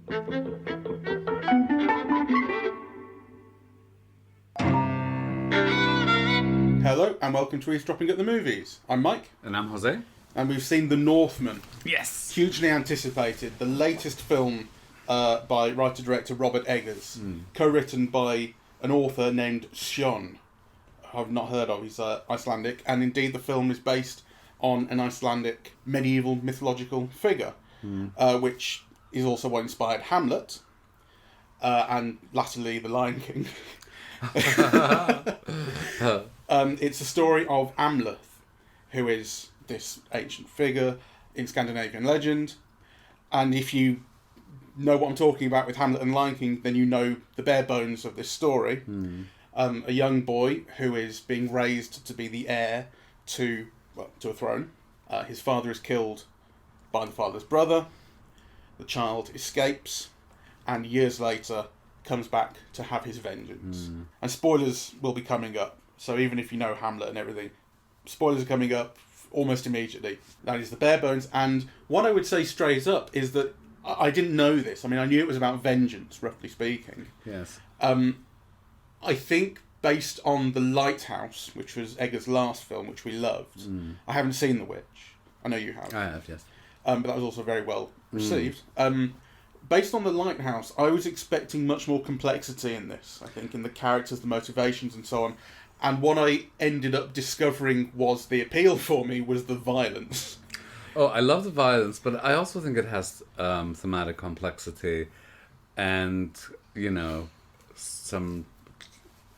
Hello and welcome to Eavesdropping at the Movies. I'm Mike. And I'm Jose. And we've seen The Northman. Yes! Hugely anticipated. The latest film by writer-director Robert Eggers. Co-written by an author named Sjón. I've not heard of. He's Icelandic. And indeed the film is based on an Icelandic medieval mythological figure. Which is also what inspired Hamlet. And latterly The Lion King. It's a story of Amleth, who is this ancient figure in Scandinavian legend. And if you know what I'm talking about with Hamlet and Lion King, then you know the bare bones of this story. A young boy who is being raised to be the heir to a throne. His father is killed by the father's brother. The child escapes, and years later comes back to have his vengeance. And spoilers will be coming up. So even if you know Hamlet and everything, spoilers are coming up almost immediately. That is the bare bones. And what I would say straight up is that I didn't know this. I mean, I knew it was about vengeance, roughly speaking. Yes. I think based on The Lighthouse, which was Eggers' last film, which we loved. I haven't seen The Witch. I know you have. I have, yes. But that was also very well received. Based on The Lighthouse, I was expecting much more complexity in this, I think, in the characters, the motivations and so on. And what I ended up discovering was the appeal for me was the violence. Oh, I love the violence, but I also think it has thematic complexity and, you know, some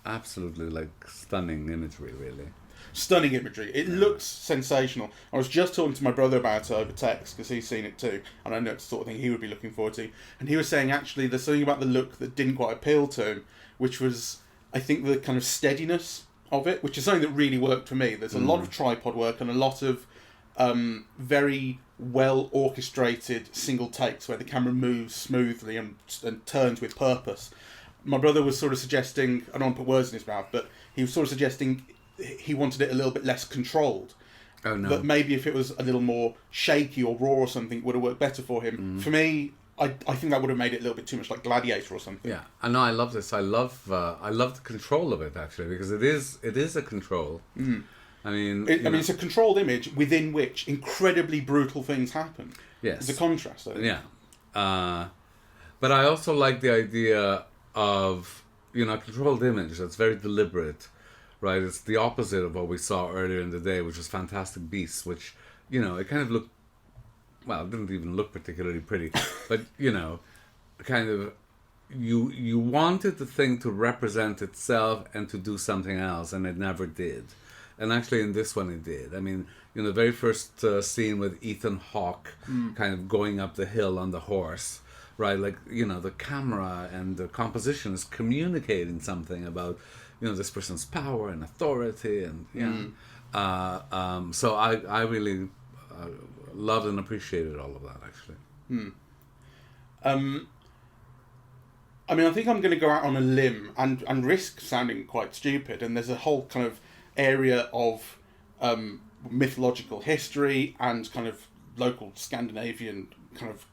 absolutely, stunning imagery, really. Stunning imagery. It looks sensational. I was just talking to my brother about it over text because he's seen it too, and I know it's the sort of thing he would be looking forward to. And he was saying actually there's something about the look that didn't quite appeal to him, which was, I think, the kind of steadiness of it, which is something that really worked for me. There's a lot of tripod work and a lot of very well orchestrated single takes where the camera moves smoothly and turns with purpose. My brother was sort of suggesting, I don't want to put words in his mouth, but he was sort of suggesting he wanted it a little bit less controlled. Oh, no. That maybe if it was a little more shaky or raw or something, it would have worked better for him. For me, I think that would have made it a little bit too much like Gladiator or something. Yeah, I know. I love this. I love the control of it, actually, because it is a control. I mean, it's a controlled image within which incredibly brutal things happen. Yes, it's a contrast. Yeah, but I also like the idea of a controlled image that's very deliberate. Right, it's the opposite of what we saw earlier in the day, which was Fantastic Beasts, which, it kind of looked, well, it didn't even look particularly pretty, but, kind of, you wanted the thing to represent itself and to do something else, and it never did. And actually in this one it did. I mean, the very first scene with Ethan Hawke kind of going up the hill on the horse, right, the camera and the composition is communicating something about this person's power and authority, and so I really loved and appreciated all of that, actually. I mean, I think I'm going to go out on a limb and risk sounding quite stupid, and there's a whole kind of area of mythological history and kind of local Scandinavian kind of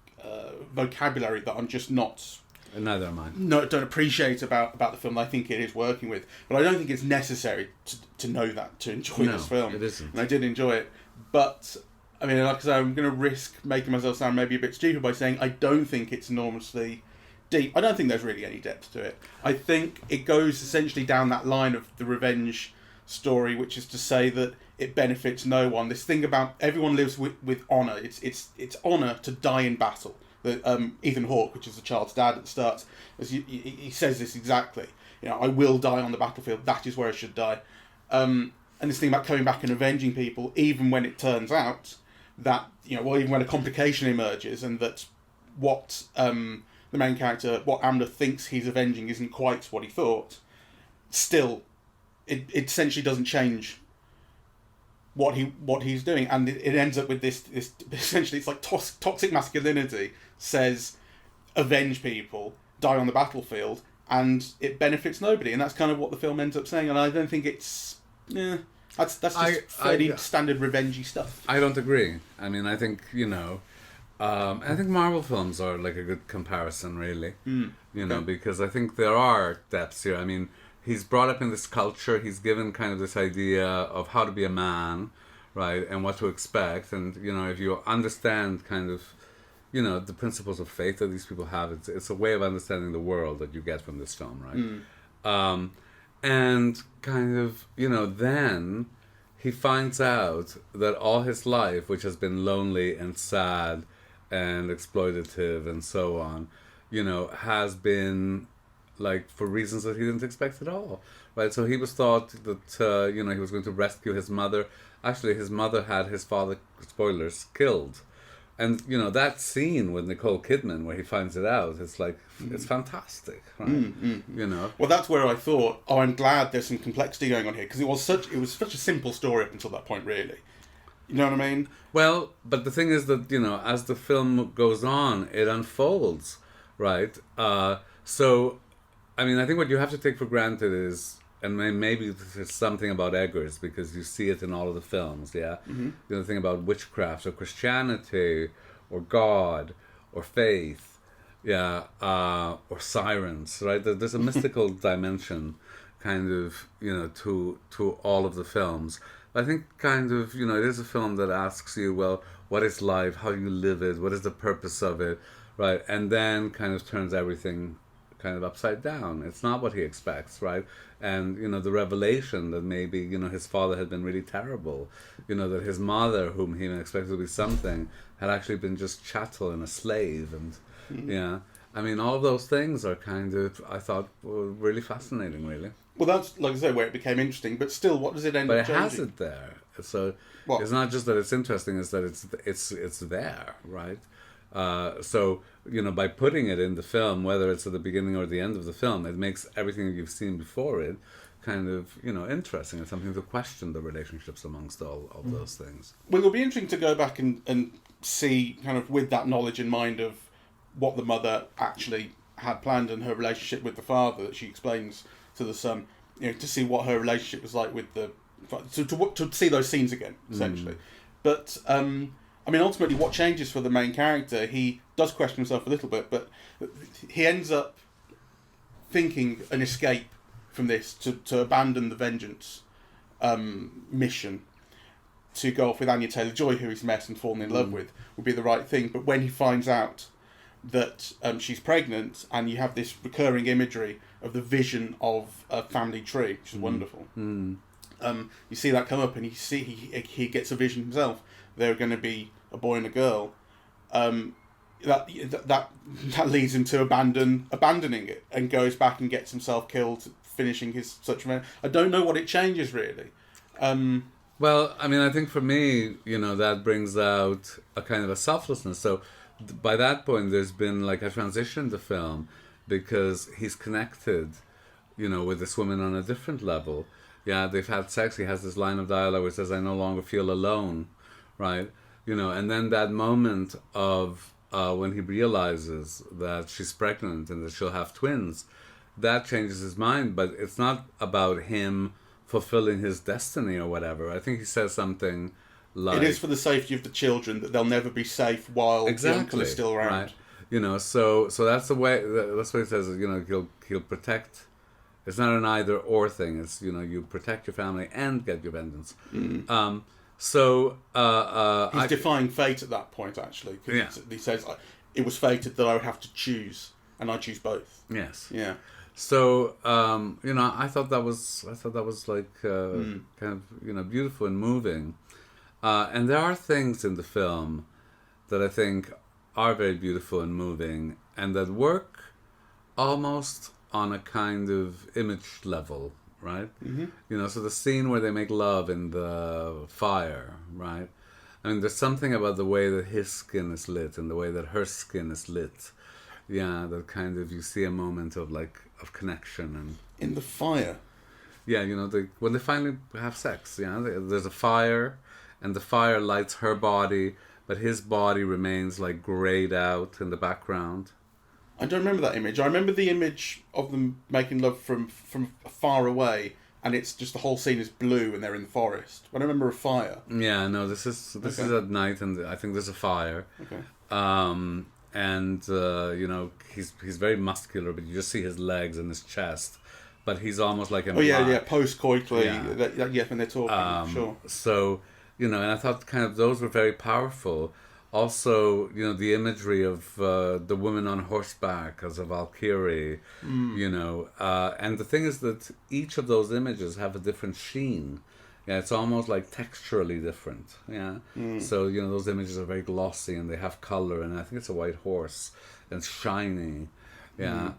vocabulary that I'm just not... Neither am I. No, don't appreciate about the film that I think it is working with. But I don't think it's necessary to know that, to enjoy this film. It isn't. And I did enjoy it. But, I mean, like I say, I'm going to risk making myself sound maybe a bit stupid by saying I don't think it's enormously deep. I don't think there's really any depth to it. I think it goes essentially down that line of the revenge story, which is to say that it benefits no one. This thing about everyone lives with honour. It's honour to die in battle. Ethan Hawke, which is the child's dad at the start, he says this exactly. I will die on the battlefield. That is where I should die. And this thing about coming back and avenging people, even when it turns out that even when a complication emerges, and that what the main character, what Amleth thinks he's avenging, isn't quite what he thought. Still, it essentially doesn't change what he's doing, and it ends up with this essentially it's like toxic masculinity says avenge people, die on the battlefield, and it benefits nobody, and that's kind of what the film ends up saying. And I don't think it's that's just fairly standard revengey stuff. I don't agree. I mean, I think I think Marvel films are like a good comparison, really. You know, Okay. because I think there are depths here. I mean, he's brought up in this culture. He's given kind of this idea of how to be a man, right, and what to expect. And you know, if you understand kind of, you know, the principles of faith that these people have, it's a way of understanding the world that you get from this film, right? And kind of, you know, then he finds out that all his life, which has been lonely and sad and exploitative and so on, you know, has been like for reasons that he didn't expect at all, right? So he was thought that you know, he was going to rescue his mother. Actually, his mother had his father, spoilers, killed. And you know that scene with Nicole Kidman where he finds it out, it's like it's fantastic, right? You know. Well, that's where I thought, oh, I'm glad there's some complexity going on here, because it was such a simple story up until that point, really. You know what I mean? Well, but the thing is that, you know, as the film goes on, it unfolds, right? So, I mean, I think what you have to take for granted is, and maybe there's something about Eggers, because you see it in all of the films, yeah? You know, the thing about witchcraft or Christianity or God or faith, yeah, or sirens, right? There's a mystical dimension kind of, you know, to all of the films. I think kind of, you know, it is a film that asks you, well, what is life? How do you live it? What is the purpose of it? Right? And then kind of turns everything kind of upside down. It's not what he expects, right? And, you know, the revelation that maybe, you know, his father had been really terrible, you know, that his mother, whom he expected to be something, had actually been just chattel and a slave. And, yeah, I mean, all of those things are kind of, I thought, were really fascinating, really. Well, that's, like I say, where it became interesting, but still, what does it end But up it changing? has it there. So What? it's not just that it's interesting; it's that it's there, right? So you know, by putting it in the film, whether it's at the beginning or the end of the film, it makes everything that you've seen before it kind of, you know, interesting and something to question the relationships amongst all of those things. Well, it'll be interesting to go back and see, kind of with that knowledge in mind, of what the mother actually had planned and her relationship with the father that she explains to the son, you know, to see what her relationship was like with the... To see those scenes again, essentially. But, I mean, ultimately, what changes for the main character, he does question himself a little bit, but he ends up thinking an escape from this, to abandon the vengeance mission, to go off with Anya Taylor-Joy, who he's met and fallen in love with, would be the right thing. But when he finds out that she's pregnant, and you have this recurring imagery of the vision of a family tree, which is wonderful. You see that come up, and he gets a vision himself. They're going to be a boy and a girl. That leads him to abandoning it, and goes back and gets himself killed, finishing his such. I don't know what it changes really. Well, I mean, I think for me, you know, that brings out a kind of a selflessness. So by that point, there's been like a transition in the film, because he's connected, you know, with this woman on a different level. Yeah, they've had sex. He has this line of dialogue where he says, "I no longer feel alone," right? You know, and then that moment of when he realizes that she's pregnant and that she'll have twins, that changes his mind. But it's not about him fulfilling his destiny or whatever. I think he says something like, "It is for the safety of the children, that they'll never be safe while the uncle is still around." Right? You know, so that's the way. That's what he says. You know, he'll protect. It's not an either or thing. It's, you know, you protect your family and get your vengeance. So he's defying fate at that point, actually. Yeah. He says, "It was fated that I would have to choose, and I choose both." Yes. Yeah. So you know, I thought that was like kind of, you know, beautiful and moving. And there are things in the film that I think are very beautiful and moving, and that work almost on a kind of image level, right? You know, so the scene where they make love in the fire, right? I mean, there's something about the way that his skin is lit and the way that her skin is lit. Yeah, that kind of, you see a moment of like, of connection. And in the fire. Yeah, you know, when they finally have sex, yeah, there's a fire, and the fire lights her body, but his body remains like grayed out in the background. I don't remember that image. I remember the image of them making love from far away, and it's just the whole scene is blue and they're in the forest. But I remember a fire. Yeah, no, this is at night, and I think there's a fire. Okay. and you know, he's very muscular, but you just see his legs and his chest. But he's almost like a post-coitally, Yeah. when they're talking, sure. So, you know, and I thought kind of those were very powerful. Also, you know, the imagery of the woman on horseback as a Valkyrie, you know, and the thing is that each of those images have a different sheen. Yeah, it's almost like texturally different. Yeah. So, you know, those images are very glossy and they have color, and I think it's a white horse and it's shiny. Yeah.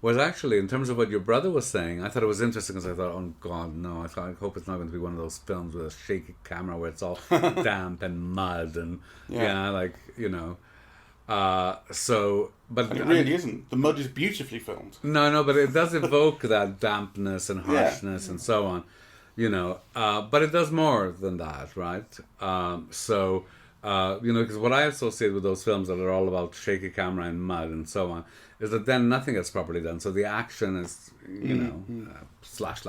Whereas actually, in terms of what your brother was saying, I thought it was interesting because I thought, oh God, no, I hope it's not going to be one of those films with a shaky camera where it's all damp and mud and like, you know. But and it really isn't. The mud is beautifully filmed. No, but it does evoke that dampness and harshness and so on, you know. But it does more than that, right? You know, because what I associate with those films that are all about shaky camera and mud and so on is that then nothing gets properly done. So the action is, you know, slash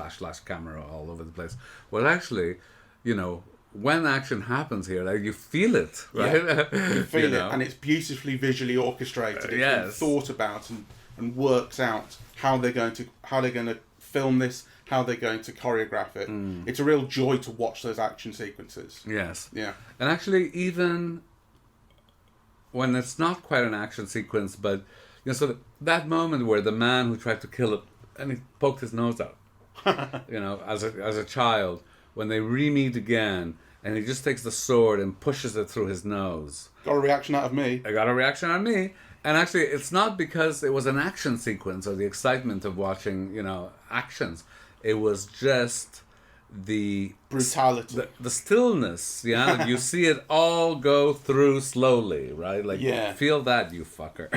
camera all over the place. Well, actually, you know, when action happens here, like, you feel it, right? Yeah, you feel it, and it's beautifully visually orchestrated. It's been thought about and works out how they're going to film this, how they're going to choreograph it. It's a real joy to watch those action sequences. Yes. Yeah. And actually, even when it's not quite an action sequence, but, you know, so that moment where the man who tried to kill him, and he poked his nose out, you know, as a child, when they re-meet again, and he just takes the sword and pushes it through his nose. Got a reaction out of me. I got a reaction out of me. And actually, it's not because it was an action sequence or the excitement of watching, you know, actions. It was just the brutality, the stillness. Yeah, you see it all go through slowly, right? Like, feel that, you fucker.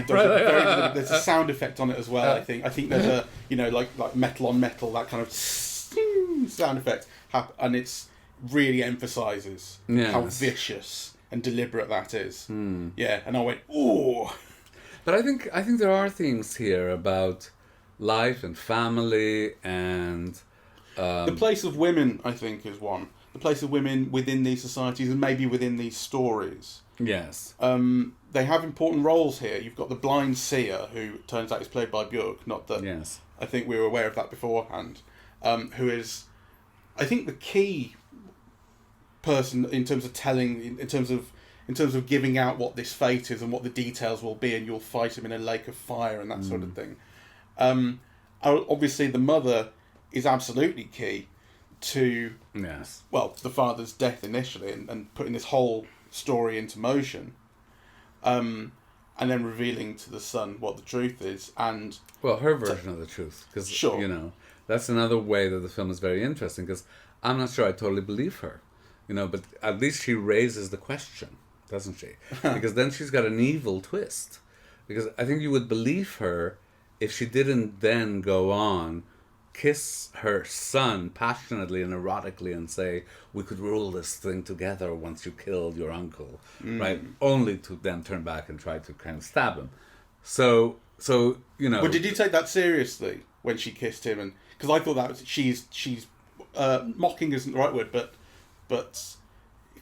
There's a sound effect on it as well. I think there's a, you know, like metal on metal, that kind of sound effect, and it's really emphasizes how vicious and deliberate that is. Yeah, and I went, ooh. But I think there are themes here about life and family and the place of women, I think, is one. The place of women within these societies and maybe within these stories. Yes. They have important roles here. You've got the blind seer, who turns out is played by Björk. Not that I think we were aware of that beforehand. Who is, I think, the key person in terms of telling, in terms of giving out what this fate is and what the details will be, and you'll fight him in a lake of fire and that sort of thing. Obviously, the mother is absolutely key to the father's death initially, and putting this whole story into motion, and then revealing to the son what the truth is, and her version of the truth, because you know, that's another way that the film is very interesting, because I'm not sure I totally believe her, you know, but at least she raises the question, doesn't she? Because then she's got an evil twist, because I think you would believe her if she didn't then go on, kiss her son passionately and erotically and say, we could rule this thing together once you killed your uncle, right? Only to then turn back and try to kind of stab him. So you know. But did you take that seriously when she kissed him? And because I thought that was, she's mocking isn't the right word, but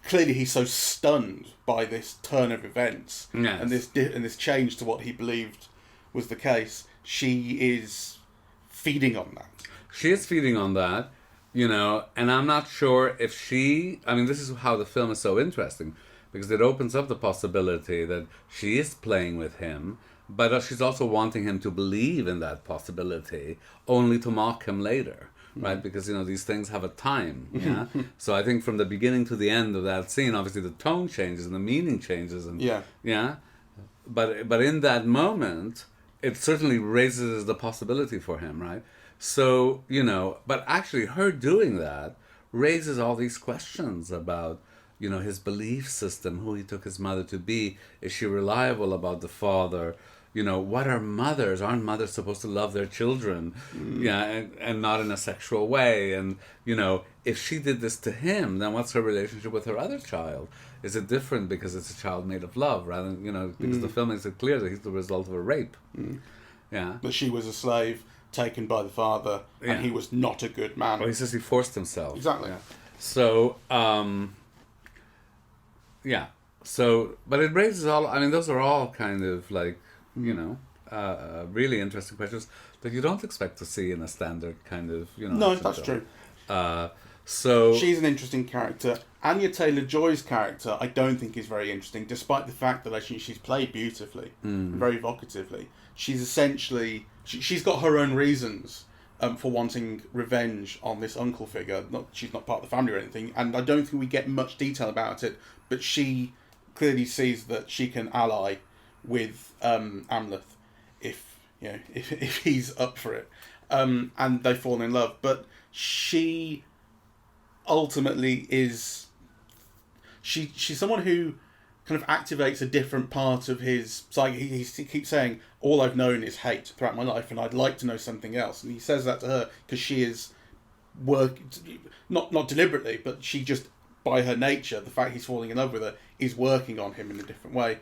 clearly he's so stunned by this turn of events and this change to what he believed was the case. She is feeding on that. She is feeding on that, you know, and I'm not sure if this is how the film is so interesting, because it opens up the possibility that she is playing with him, but she's also wanting him to believe in that possibility, only to mock him later, right? Because, you know, these things have a time, yeah? So I think from the beginning to the end of that scene, obviously the tone changes and the meaning changes, and but in that moment, it certainly raises the possibility for him, right? So, you know, but actually her doing that raises all these questions about, you know, his belief system, who he took his mother to be. Is she reliable about the father? You know, what are mothers? Aren't mothers supposed to love their children? Yeah, and not in a sexual way. And, you know, if she did this to him, then what's her relationship with her other child? Is it different because it's a child made of love, rather than, you know, because the film makes it clear that he's the result of a rape. Yeah. That she was a slave taken by the father, and he was not a good man. Well, he says he forced himself. Exactly. Yeah. So, So, but it raises all. I mean, those are all kind of like really interesting questions that you don't expect to see in a standard kind of No, action that's film. true. So She's an interesting character. Anya Taylor-Joy's character, I don't think is very interesting, despite the fact that I think she's played beautifully, very evocatively. She's essentially she's got her own reasons for wanting revenge on this uncle figure. She's not part of the family or anything, and I don't think we get much detail about it. But she clearly sees that she can ally with Amleth if he's up for it, and they fall in love. But she ultimately is she's someone who kind of activates a different part of his psyche. He keeps saying, all I've known is hate throughout my life and I'd like to know something else, and he says that to her because she is not deliberately, but she just, by her nature, the fact he's falling in love with her is working on him in a different way.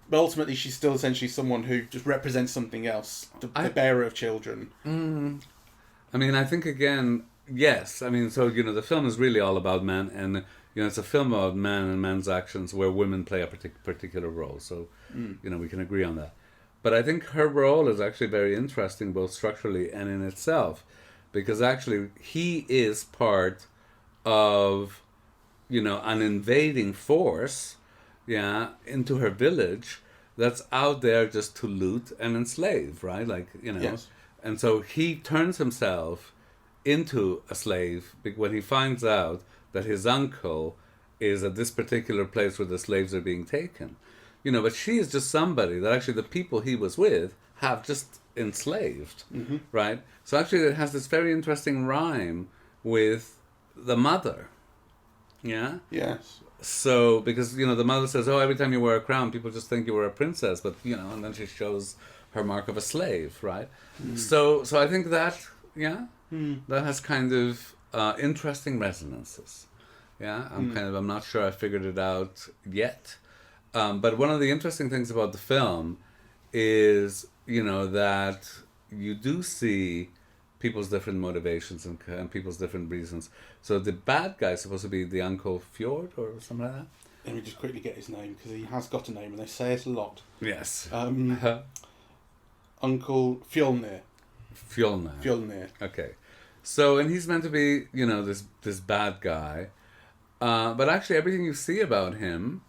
But ultimately she's still essentially someone who just represents something else, the bearer of children. I mean, I think again, yes. I mean, so the film is really all about men, and it's a film about men and men's actions where women play a particular role. So, we can agree on that. But I think her role is actually very interesting, both structurally and in itself, because actually he is part of, an invading force, into her village that's out there just to loot and enslave, right? Like, Yes. And so he turns himself into a slave when he finds out that his uncle is at this particular place where the slaves are being taken. But she is just somebody that actually the people he was with have just enslaved, right? So actually it has this very interesting rhyme with the mother, yeah? Yes. So, because, the mother says, oh, every time you wear a crown, people just think you were a princess, but, and then she shows her mark of a slave, right? So I think that, that has kind of interesting resonances. Yeah, I'm not sure I figured it out yet. But one of the interesting things about the film is, that you do see people's different motivations and people's different reasons. So the bad guy is supposed to be the Uncle Fjord or something like that? Let me just quickly get his name, because he has got a name and they say it a lot. Yes. Uncle Fjolnir. Fjolnir. Okay. So, and he's meant to be, this bad guy. But actually everything you see about him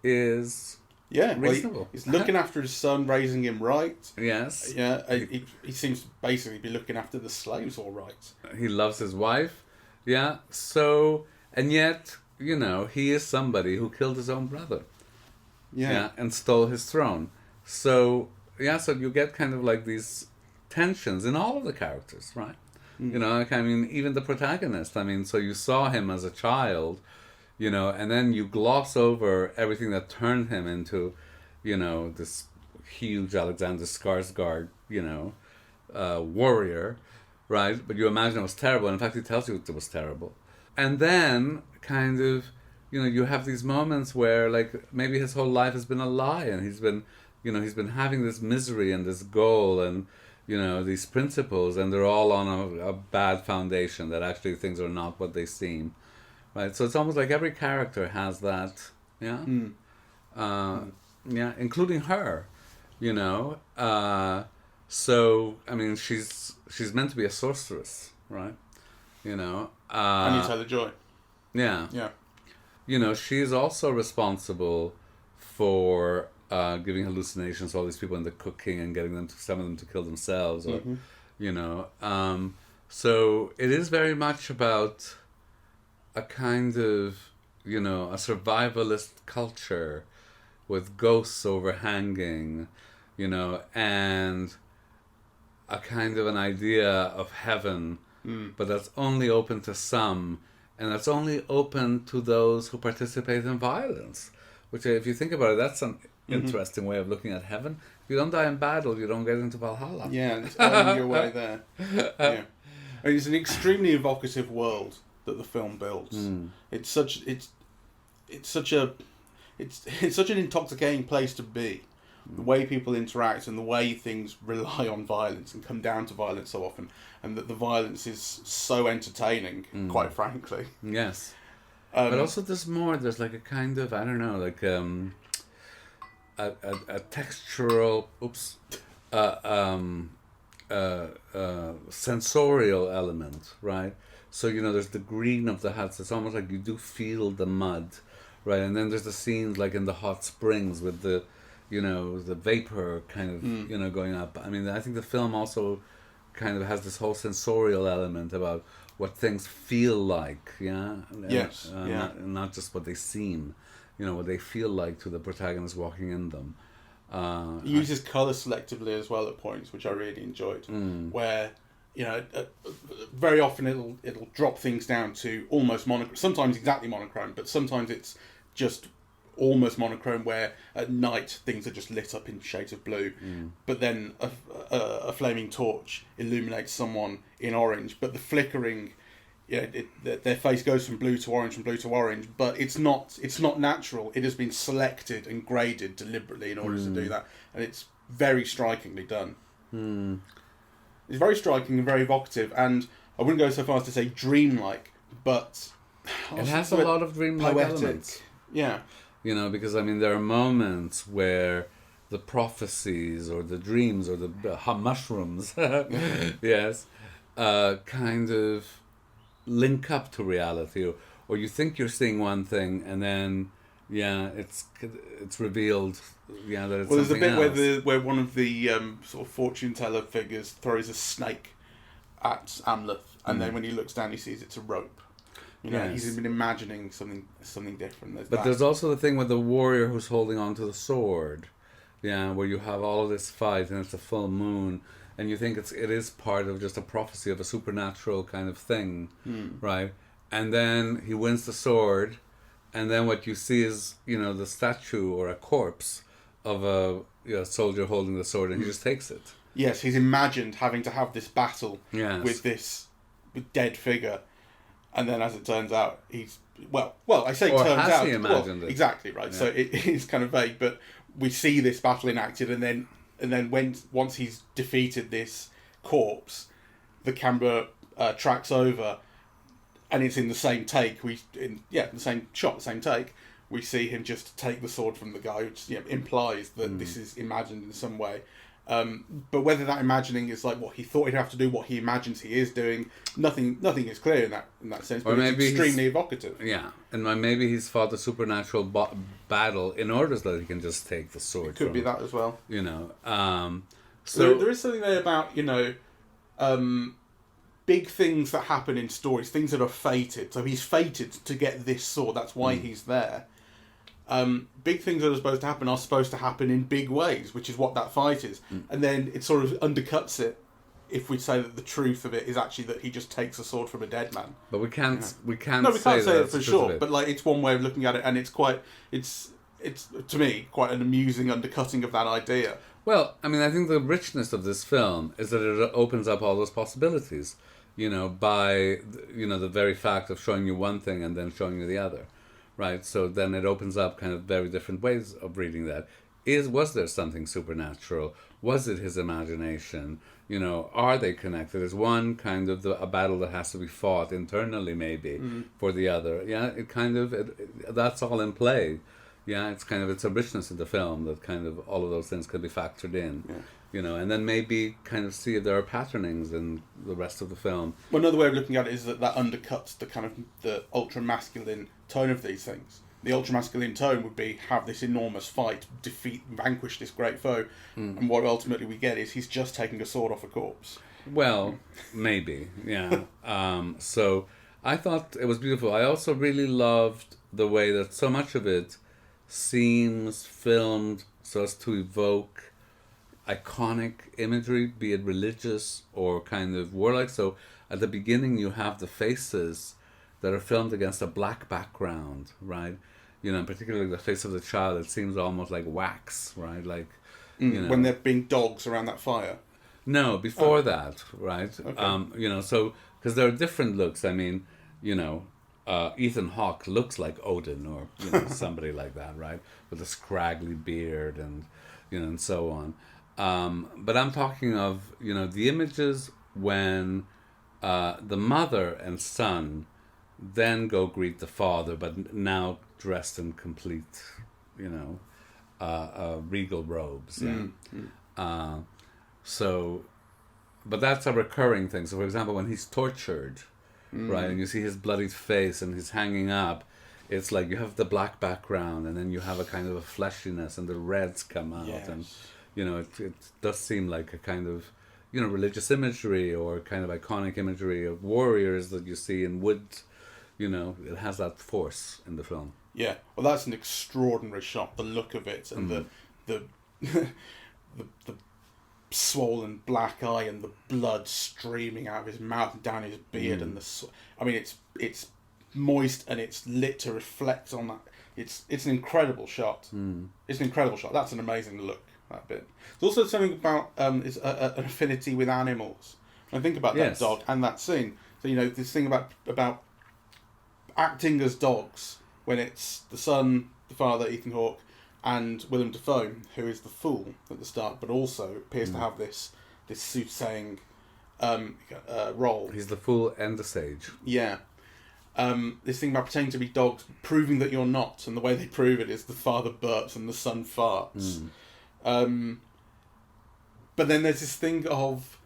is reasonable. He's looking after his son, raising him right. Yes. Yeah, he seems to basically be looking after the slaves all right. He loves his wife. Yeah. So, and yet, he is somebody who killed his own brother. Yeah. And stole his throne. So, so you get kind of like these tensions in all of the characters, right? Even the protagonist. So you saw him as a child, and then you gloss over everything that turned him into, this huge Alexander Skarsgård, warrior, right? But you imagine it was terrible. And in fact, he tells you it was terrible. And then kind of, you have these moments where like maybe his whole life has been a lie, and he's been having this misery and this goal and, these principles, and they're all on a bad foundation, that actually things are not what they seem. Right, so it's almost like every character has that, including her, So she's meant to be a sorceress, right? Anya Taylor-Joy. Yeah. She's also responsible for giving hallucinations to all these people in the cooking and getting some of them to kill themselves, or so it is very much about a kind of, a survivalist culture with ghosts overhanging, and a kind of an idea of heaven, but that's only open to some, and that's only open to those who participate in violence, which, if you think about it, that's an interesting way of looking at heaven. If you don't die in battle, you don't get into Valhalla. Yeah, it's earning your way there. Yeah. It's an extremely evocative world that the film builds. It's such an intoxicating place to be. The way people interact and the way things rely on violence and come down to violence so often, and that the violence is so entertaining, quite frankly. Yes. But also there's more. There's like a kind of, I don't know, like a textural, sensorial element, right? So, there's the green of the huts. It's almost like you do feel the mud, right? And then there's the scenes like in the hot springs with the, the vapor kind of, going up. I mean, I think the film also kind of has this whole sensorial element about what things feel like, yeah? Yes, yeah. Not just what they seem, what they feel like to the protagonist walking in them. He uses colour selectively as well at points, which I really enjoyed, where, very often it'll drop things down to almost monochrome, sometimes exactly monochrome, but sometimes it's just almost monochrome, where at night things are just lit up in shades of blue, but then a flaming torch illuminates someone in orange, but the flickering, their face goes from blue to orange, but it's not natural. It has been selected and graded deliberately in order to do that, and it's very strikingly done. It's very striking and very evocative, and I wouldn't go so far as to say dreamlike, but it has a lot of dreamlike elements. Yeah. Because there are moments where the prophecies or the dreams or the mushrooms, yes, kind of link up to reality, or you think you're seeing one thing and then it's revealed that it's there's a bit else. where one of the sort of fortune teller figures throws a snake at Amleth, and then when he looks down he sees it's a rope. Yes. He's been imagining something different. There's also the thing with the warrior who's holding on to the sword, where you have all of this fight and it's a full moon, and you think it is part of just a prophecy of a supernatural kind of thing, right? And then he wins the sword, and then what you see is the statue or a corpse of a soldier holding the sword, and he just takes it. Yes, he's imagined having to have this battle with this dead figure. And then, as it turns out, he's I say or turns has out. He imagined it? Exactly right. Yeah. So it is kind of vague, but we see this battle enacted, and then once he's defeated this corpse, the camera tracks over, and it's in the same take. The same shot, the same take. We see him just take the sword from the guy, which implies that this is imagined in some way. But whether that imagining is like what he thought he'd have to do, what he imagines he is doing, nothing is clear in that sense. But it's extremely evocative. Yeah, and maybe he's fought a supernatural battle in order so that he can just take the sword. It could be that as well. So there is something there about big things that happen in stories, things that are fated. So he's fated to get this sword. That's why he's there. Big things that are supposed to happen in big ways, which is what that fight is. And then it sort of undercuts it if we say that the truth of it is actually that he just takes a sword from a dead man. But we can't say it for sure. But like, it's one way of looking at it, and it's to me quite an amusing undercutting of that idea. Well, I think the richness of this film is that it opens up all those possibilities, by the very fact of showing you one thing and then showing you the other. Right, so then it opens up kind of very different ways of reading that. Was there something supernatural? Was it his imagination? Are they connected? Is one kind of a battle that has to be fought internally, maybe, for the other? Yeah, that's all in play. Yeah, it's a richness in the film that kind of all of those things could be factored in. Yeah. And then maybe kind of see if there are patternings in the rest of the film. Well, another way of looking at it is that undercuts the kind of the ultra masculine tone of these things. The ultra masculine tone would be have this enormous fight, vanquish this great foe, and what ultimately we get is he's just taking a sword off a corpse. Well, maybe, yeah. So I thought it was beautiful. I also really loved the way that so much of it seems filmed so as to evoke iconic imagery, be it religious or kind of warlike. So at the beginning you have the faces that are filmed against a black background, right? And particularly the face of the child, it seems almost like wax, right? Like, when they're being dogs around that fire. No, before that, right? Okay. So because there are different looks. Ethan Hawke looks like Odin or somebody like that, right? With a scraggly beard and so on. But I'm talking of the images when the mother and son then go greet the father, but now dressed in complete, regal robes. Yeah. So, but that's a recurring thing. So, for example, when he's tortured, right, and you see his bloodied face and he's hanging up, it's like you have the black background, and then you have a kind of a fleshiness, and the reds come out, Yes. and it does seem like a kind of religious imagery or kind of iconic imagery of warriors that you see in wood. It has that force in the film. Yeah, well, that's an extraordinary shot. The look of it, and the the swollen black eye, and the blood streaming out of his mouth and down his beard, and it's moist and it's lit to reflect on that. It's an incredible shot. It's an incredible shot. That's an amazing look. That bit. There's also something about an affinity with animals. I think about that dog and that scene. So this thing about acting as dogs when it's the son, the father, Ethan Hawke, and Willem Dafoe, who is the fool at the start, but also appears to have this soothsaying role. He's the fool and the sage. Yeah. This thing about pretending to be dogs, proving that you're not, and the way they prove it is the father burps and the son farts. But then there's this thing of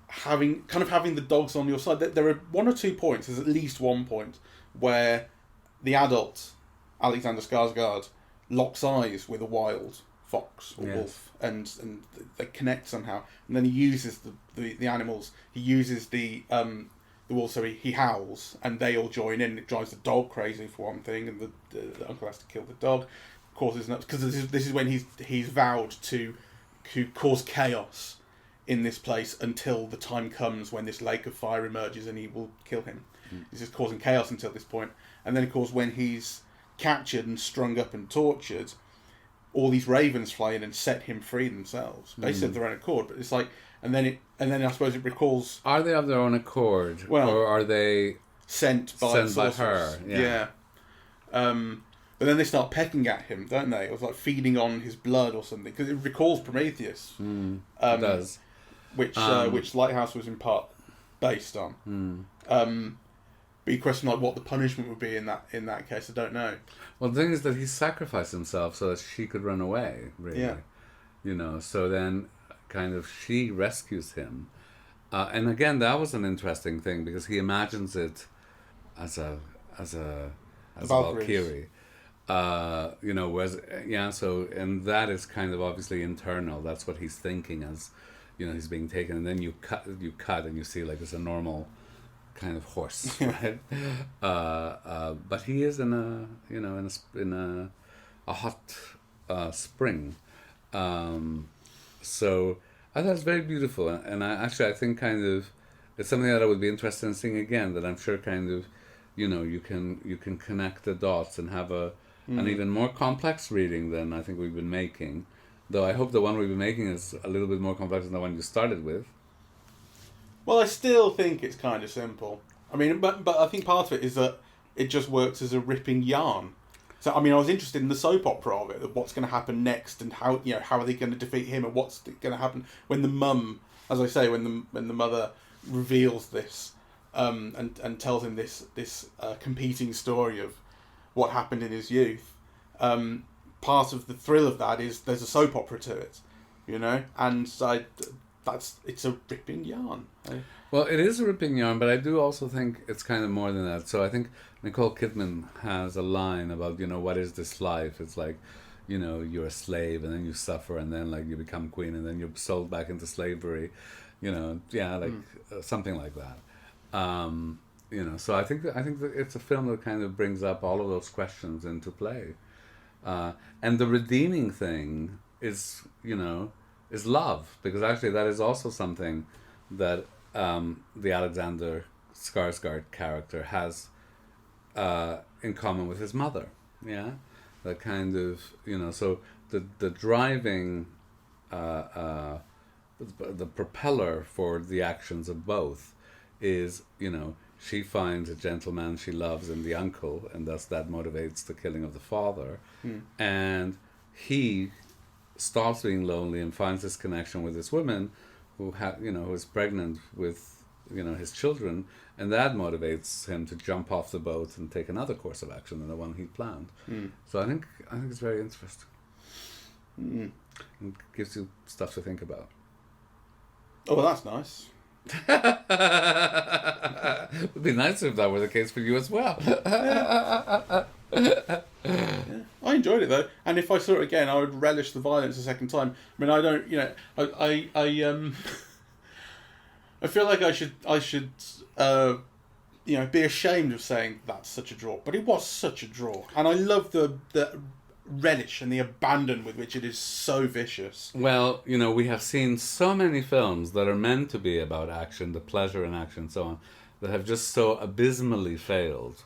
having the dogs on your side. There are one or two points. There's at least one point where the adult Alexander Skarsgård locks eyes with a wild fox or wolf, and they connect somehow. And then he uses the animals. He uses the wolf, so he howls, and they all join in. It drives the dog crazy for one thing, and the uncle has to kill the dog. Causes nuts because this is when he's vowed to cause chaos in this place until the time comes when this lake of fire emerges and he will kill him. This is causing chaos until this point, and then of course when he's captured and strung up and tortured, all these ravens fly in and set him free themselves, basically of their own accord. But it's like, and then I suppose it recalls. Are they of their own accord, well, or are they sent by her? Yeah. But then they start pecking at him, don't they? It was like feeding on his blood or something, because it recalls Prometheus. It does. Which Lighthouse was in part based on. But you question like what the punishment would be in that case. I don't know. Well, the thing is that he sacrificed himself so that she could run away. Really, So then, kind of, she rescues him, and again, that was an interesting thing because he imagines it as a Valkyrie. So, and that is kind of obviously internal. That's what he's thinking as, he's being taken, and then you cut, and you see like it's a normal kind of horse, right? But he is in a hot spring. So I thought it's very beautiful, and I think kind of it's something that I would be interested in seeing again. That I'm sure kind of, you can connect the dots and have an even more complex reading than I think we've been making. Though I hope the one we've been making is a little bit more complex than the one you started with. Well, I still think it's kind of simple. I mean, but I think part of it is that it just works as a ripping yarn. So, I mean, I was interested in the soap opera of it, what's going to happen next, and how are they going to defeat him, and what's going to happen when the mum, as I say, when the mother reveals this, and tells him this competing story of what happened in his youth. Part of the thrill of that is there's a soap opera to it, and it's a ripping yarn. Well, it is a ripping yarn, but I do also think it's kind of more than that. So I think Nicole Kidman has a line about, what is this life? It's like, you're a slave and then you suffer and then like you become queen and then you're sold back into slavery, something like that. So I think that it's a film that kind of brings up all of those questions into play. And the redeeming thing is love, because actually that is also something that the Alexander Skarsgård character has in common with his mother. Yeah, that kind of so the driving the propeller for the actions of both is she finds a gentleman she loves in the uncle, and thus that motivates the killing of the father, and he stops being lonely and finds this connection with this woman who is pregnant with his children, and that motivates him to jump off the boat and take another course of action than the one he planned. So I think it's very interesting. It gives you stuff to think about. Oh, well, that's nice. It would be nicer if that were the case for you as well. Yeah. I enjoyed it though, and if I saw it again, I would relish the violence a second time. I mean, I don't, I feel like I should, be ashamed of saying that's such a draw, but it was such a draw, and I love the relish and the abandon with which it is so vicious. Well, we have seen so many films that are meant to be about action, the pleasure in action, and so on, that have just so abysmally failed.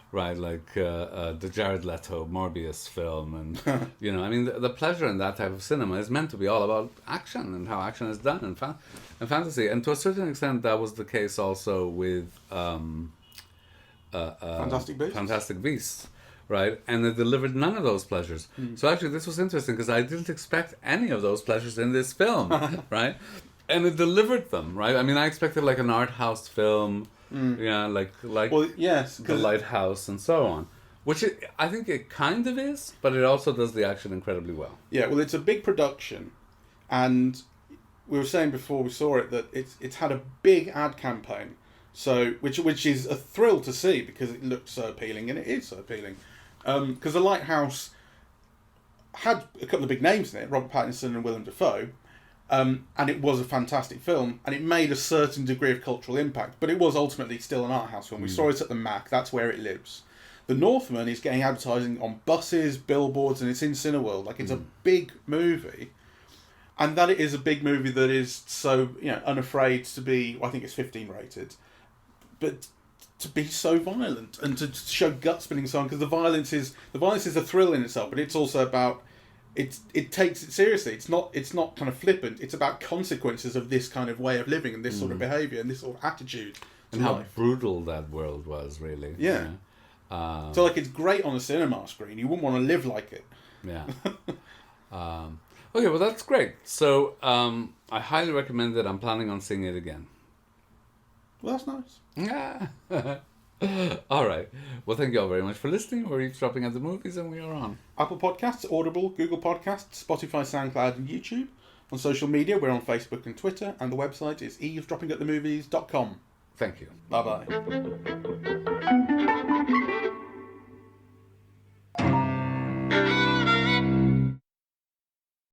Right, like the Jared Leto Morbius film, and the pleasure in that type of cinema is meant to be all about action and how action is done and fantasy, and to a certain extent that was the case also with Fantastic Beasts, right? And it delivered none of those pleasures. So actually, this was interesting because I didn't expect any of those pleasures in this film, right? And it delivered them, right? I mean, I expected like an art house film. Like yes, the Lighthouse and so on, which I think it kind of is, but it also does the action incredibly well. Yeah, well, it's a big production, and we were saying before we saw it that it's had a big ad campaign, so which is a thrill to see because it looked so appealing, and it is so appealing, because the Lighthouse had a couple of big names in it, Robert Pattinson and Willem Dafoe. And it was a fantastic film, and it made a certain degree of cultural impact, but it was ultimately still an art house film. We saw it at the Mac, that's where it lives. The Northman is getting advertising on buses, billboards, and it's in Cineworld. Like, it's a big movie, and that it is a big movie that is so, unafraid to be, I think it's 15 rated, but to be so violent, and to show gut-spinning so on, because the violence is a thrill in itself, but it's also about... It takes it seriously. It's not kind of flippant. It's about consequences of this kind of way of living and this sort of behaviour and this sort of attitude and how brutal that world was, really. Yeah. So it's great on a cinema screen. You wouldn't want to live like it. Yeah. Okay, well that's great. So I highly recommend it. I'm planning on seeing it again. Well, that's nice. Yeah. All right. Well, thank you all very much for listening. We're eavesdropping at the movies, and we are on Apple Podcasts, Audible, Google Podcasts, Spotify, SoundCloud, and YouTube. On social media, we're on Facebook and Twitter, and the website is eavesdroppingatthemovies.com. Thank you. Bye-bye.